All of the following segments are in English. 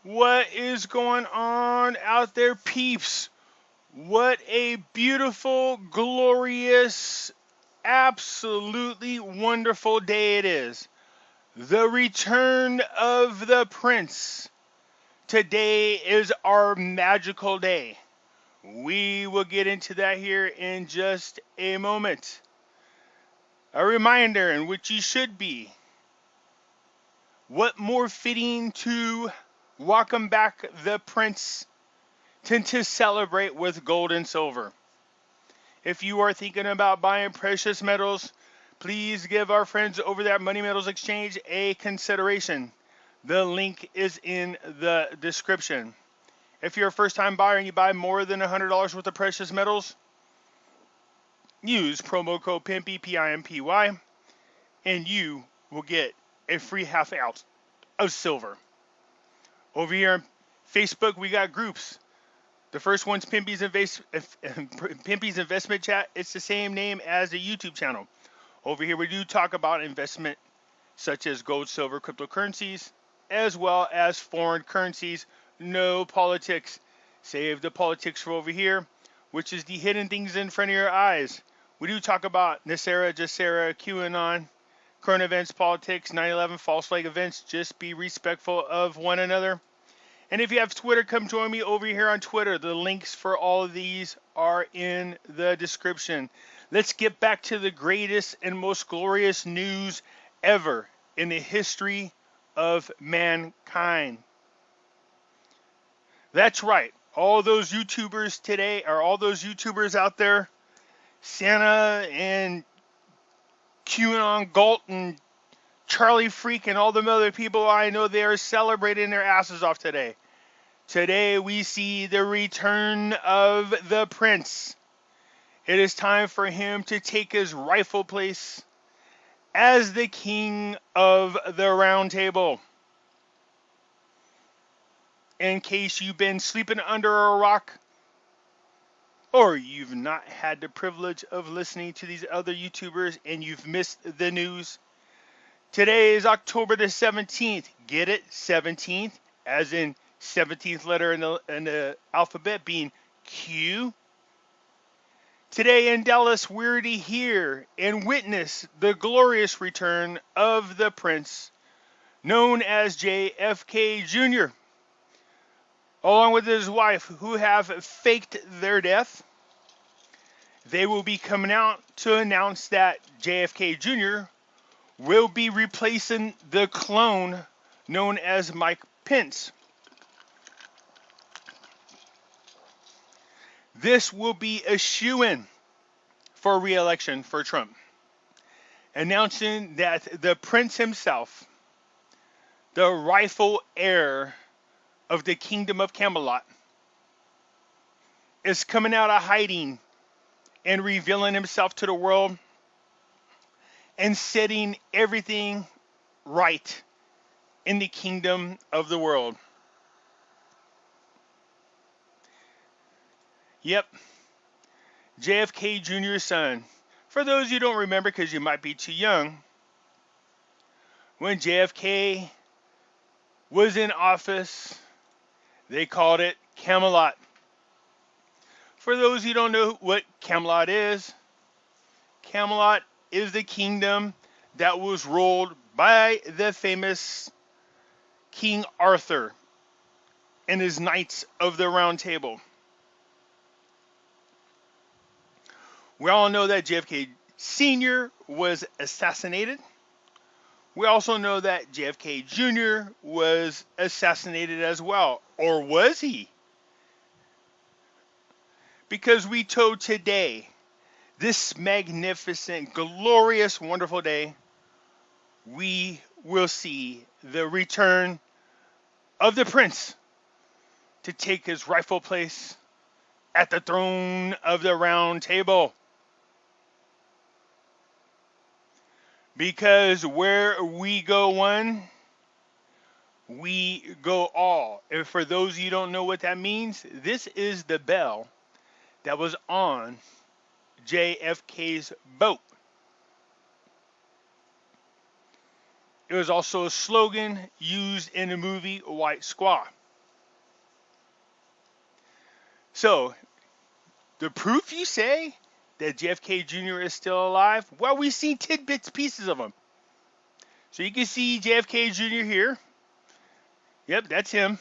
What is going on out there, peeps? What a beautiful, glorious, absolutely wonderful day it is. The return of the Prince. Today is our magical day. We will get into that here in just a moment. A reminder in which you should be. What more fitting to welcome back the Prince than to celebrate with gold and silver? If you are thinking about buying precious metals, please give our friends over there at Money Metals Exchange a consideration. The link is in the description. If you're a first-time buyer and you buy more than $100 worth of precious metals, use promo code Pimpy, P-I-M-P-Y, and you will get a free half ounce of silver. Over here on Facebook, we got groups. The first one's Pimpy's Investment Chat. It's the same name as the YouTube channel. Over here, we do talk about investment such as gold, silver, cryptocurrencies, as well as foreign currencies. No politics. Save the politics for over here, which is the hidden things in front of your eyes. We do talk about NESARA, GESARA, QAnon, current events, politics, 9/11, false flag events. Just be respectful of one another. And if you have Twitter, come join me over here on Twitter. The links for all of these are in the description. Let's get back to the greatest and most glorious news ever in the history of mankind. That's right. All those YouTubers today, or all those YouTubers out there, Santa and QAnon Galt and Charlie Freak and all the other people I know, they are celebrating their asses off today. Today we see the return of the Prince. It is time for him to take his rightful place as the king of the Round Table. In case you've been sleeping under a rock, or you've not had the privilege of listening to these other YouTubers and you've missed the news, today is October the 17th. Get it? 17th, as in 17th letter in the alphabet being Q. Today in Dallas, we're to hear and witness the glorious return of the Prince, known as JFK Jr., along with his wife, who have faked their death. They will be coming out to announce that JFK Jr. will be replacing the clone known as Mike Pence. This will be a shoo-in for re-election for Trump, announcing that the Prince himself, the rightful heir of the Kingdom of Camelot, is coming out of hiding and revealing himself to the world and setting everything right in the kingdom of the world. Yep, JFK Jr.'s son. For those you don't remember because you might be too young, when JFK was in office, they called it Camelot. For those who don't know what Camelot is the kingdom that was ruled by the famous King Arthur and his Knights of the Round Table. We all know that JFK Sr. was assassinated. We also know that JFK Jr. was assassinated as well. Or was he? Because we told today, this magnificent, glorious, wonderful day, we will see the return of the Prince to take his rightful place at the throne of the Round Table. Because where we go one, we go all. And for those of you who don't know what that means, this is the bell that was on JFK's boat. It was also a slogan used in the movie White Squaw. So, the proof you say that JFK Jr. is still alive? Well, we've seen tidbits, pieces of him. So you can see JFK Jr. here. Yep, that's him.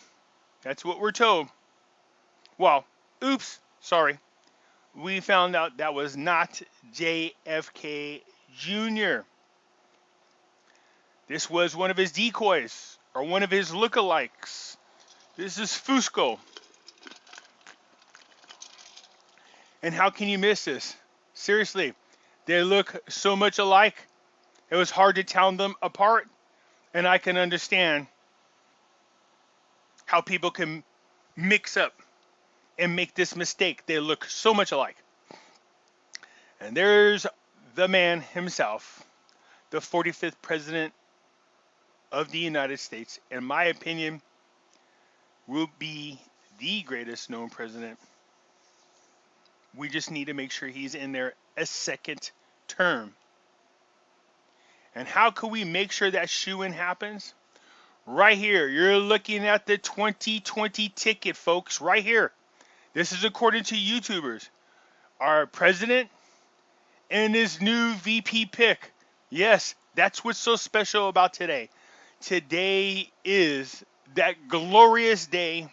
That's what we're told. Well, oops, sorry. We found out that was not JFK Jr. This was one of his decoys, or one of his lookalikes. This is Fusco. And how can you miss this? Seriously, they look so much alike. It was hard to tell them apart, and I can understand how people can mix up and make this mistake. They look so much alike. And there's the man himself, the 45th president of the United States, in my opinion, will be the greatest known president. We just need to make sure he's in there a second term. And how can we make sure that shoo-in happens? Right here. You're looking at the 2020 ticket, folks. Right here. This is according to YouTubers. Our president and his new VP pick. Yes, that's what's so special about today. Today is that glorious day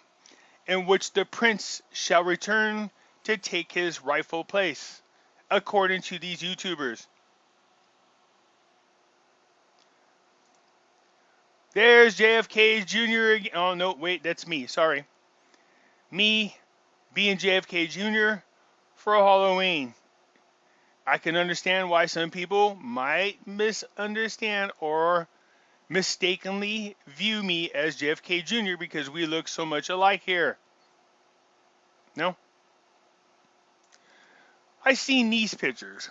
in which the prince shall return to take his rightful place, according to these YouTubers. There's JFK Jr. again. Oh, no, wait, that's me. Sorry. Me being JFK Jr. for Halloween. I can understand why some people might misunderstand or mistakenly view me as JFK Jr. because we look so much alike here. No? I seen these pictures.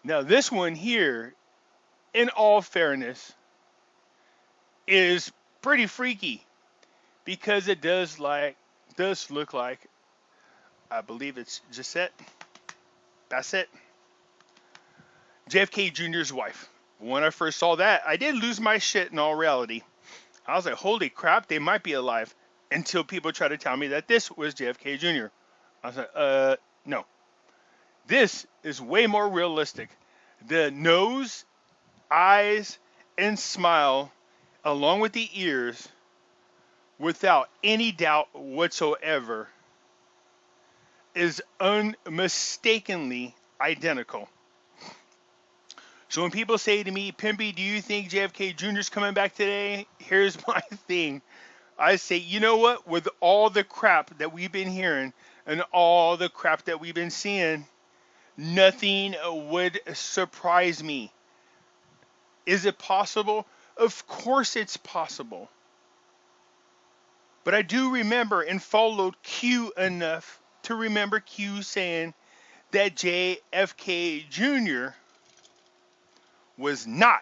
Now this one here, in all fairness, is pretty freaky because it does look like, I believe it's Gisette. That's it. JFK Jr.'s wife. When I first saw that, I did lose my shit in all reality. I was like, holy crap, they might be alive. Until people try to tell me that this was JFK Jr. I was like, no. This is way more realistic. The nose, eyes, and smile, along with the ears, without any doubt whatsoever, is unmistakably identical. So when people say to me, Pimpy, do you think JFK Jr. is coming back today? Here's my thing. I say, you know what? With all the crap that we've been hearing and all the crap that we've been seeing, nothing would surprise me. Is it possible? Of course it's possible. But I do remember and followed Q enough to remember Q saying that JFK Jr. was not,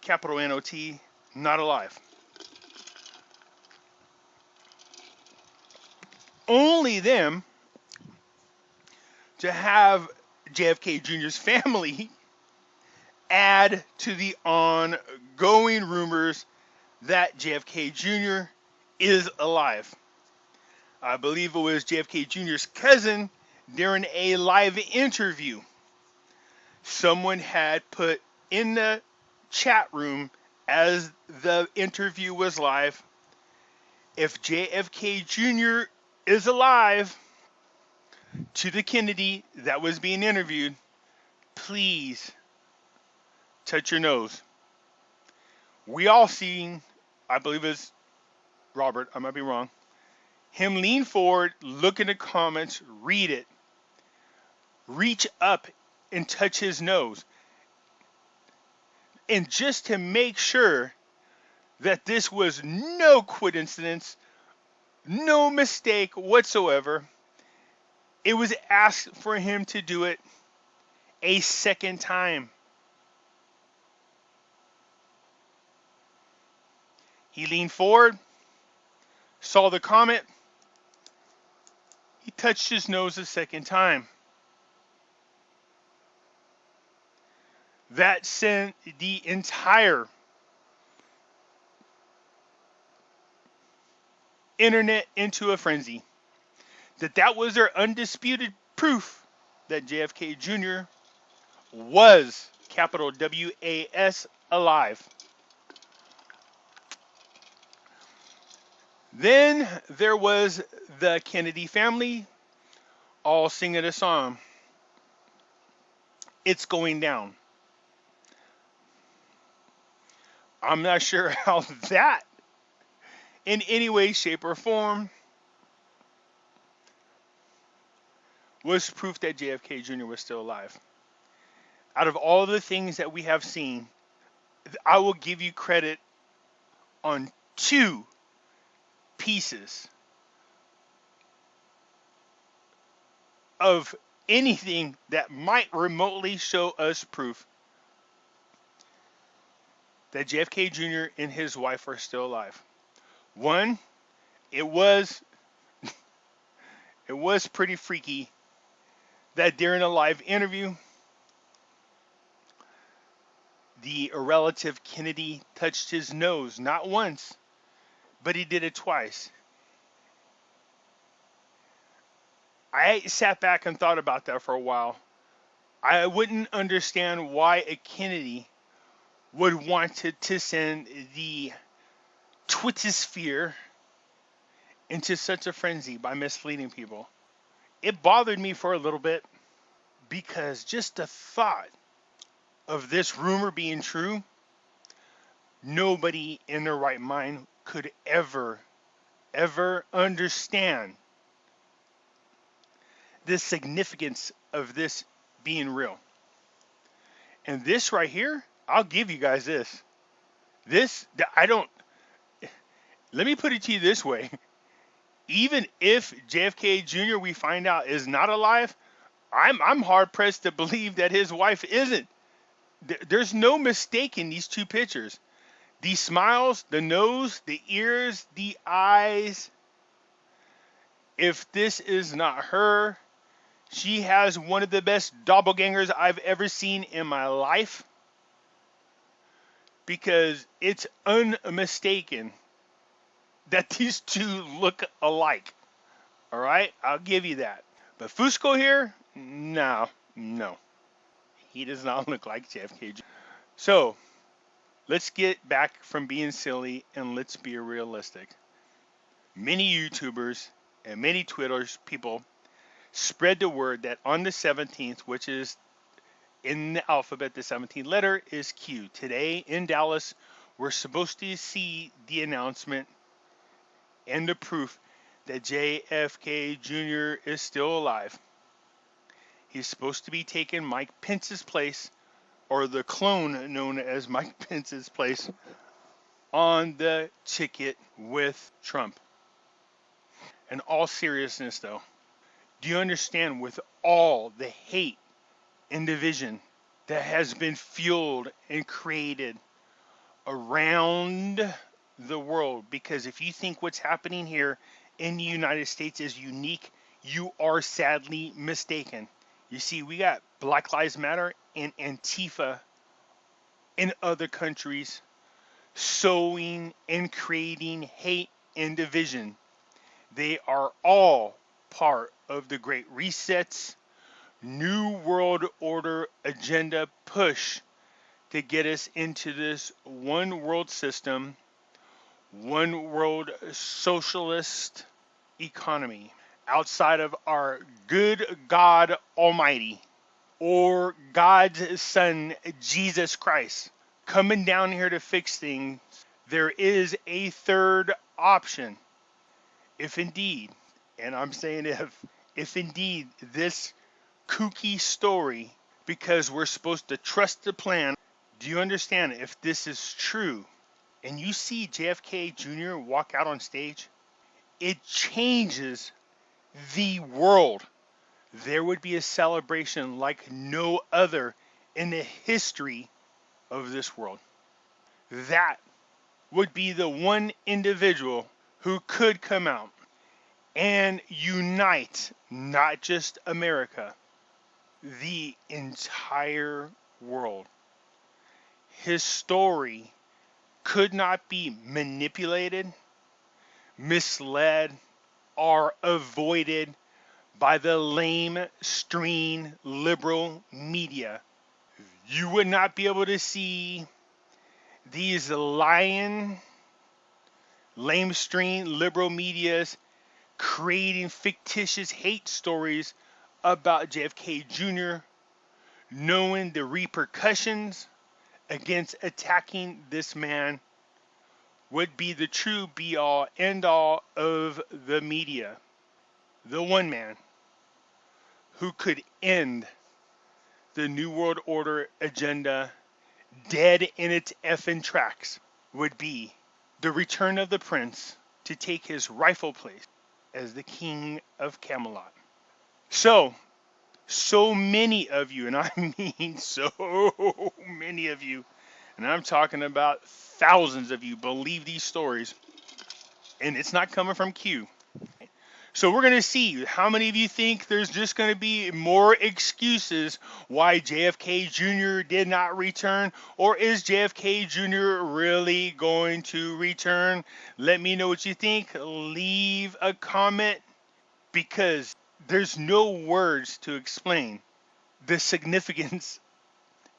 capital N-O-T, not alive. Only them to have JFK Jr.'s family add to the ongoing rumors that JFK Jr. is alive. I believe it was JFK Jr.'s cousin during a live interview. Someone had put in the chat room as the interview was live, if JFK Jr. is alive, to the Kennedy that was being interviewed, please touch your nose. We all seen, I believe it's Robert, I might be wrong, him lean forward, look in the comments, read it, reach up and touch his nose. And just to make sure that this was no coincidence, no mistake whatsoever, it was asked for him to do it a second time. He leaned forward, saw the comment, he touched his nose a second time. That sent the entire internet into a frenzy. that was their undisputed proof that JFK Jr. was, capital WAS, alive. Then there was the Kennedy family all singing a song. It's going down. I'm not sure how that, in any way, shape, or form, was proof that JFK Jr. was still alive. Out of all the things that we have seen, I will give you credit on two pieces of anything that might remotely show us proof that JFK Jr. and his wife are still alive. One, it was pretty freaky that during a live interview, the relative Kennedy touched his nose not once, but he did it twice. I sat back and thought about that for a while. I wouldn't understand why a Kennedy would want to send the Twittersphere into such a frenzy by misleading people. It bothered me for a little bit because just the thought of this rumor being true, nobody in their right mind could ever understand the significance of this being real. And this right here, I'll give you guys this. Let me put it to you this way. Even if JFK Jr. we find out is not alive, I'm hard pressed to believe that his wife isn't. There's no mistaking these two pictures. The smiles, the nose, the ears, the eyes. If this is not her, she has one of the best doppelgangers I've ever seen in my life. Because it's unmistaken that these two look alike. All right? I'll give you that. But Fusco here, no. He does not look like JFK. So, let's get back from being silly and let's be realistic. Many YouTubers and many Twitter people spread the word that on the 17th, which is in the alphabet, the 17th letter is Q. Today in Dallas, we're supposed to see the announcement and the proof that JFK Jr. is still alive. He's supposed to be taking Mike Pence's place, or the clone known as Mike Pence's place, on the ticket with Trump. In all seriousness, though, do you understand, with all the hate and division that has been fueled and created around the world? Because if you think what's happening here in the United States is unique, you are sadly mistaken. You see, we got Black Lives Matter and Antifa in other countries sowing and creating hate and division. They are all part of the Great Reset's New World Order agenda push to get us into this one world system, one world socialist economy outside of our good God Almighty or God's Son, Jesus Christ, coming down here to fix things. There is a third option. If indeed, and I'm saying if indeed this kooky story, because we're supposed to trust the plan, do you understand, if this is true and you see JFK Jr. walk out on stage, it changes the world. There would be a celebration like no other in the history of this world. That would be the one individual who could come out and unite not just America, the entire world. His story could not be manipulated, misled, or avoided by the lamestream liberal media. You would not be able to see these lamestream liberal medias creating fictitious hate stories about JFK Jr., knowing the repercussions against attacking this man would be the true be-all, end-all of the media. The one man who could end the New World Order agenda dead in its effing tracks would be the return of the prince to take his rightful place as the king of Camelot. So many of you, and I mean so many of you, and I'm talking about thousands of you, believe these stories, and it's not coming from Q. So we're going to see how many of you think there's just going to be more excuses why JFK Jr. did not return, or is JFK Jr. really going to return? Let me know what you think. Leave a comment, because there's no words to explain the significance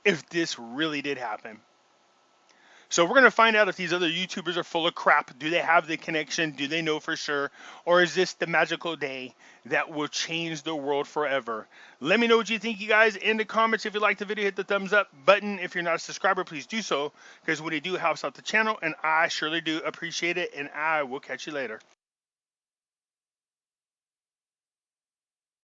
if this really did happen. So we're going to find out if these other YouTubers are full of crap. Do they have the connection? Do they know for sure? Or is this the magical day that will change the world forever? Let me know what you think, you guys, in the comments. If you like the video, hit the thumbs up button. If you're not a subscriber, please do so, because when you do, helps out the channel, and I surely do appreciate it, and I will catch you later.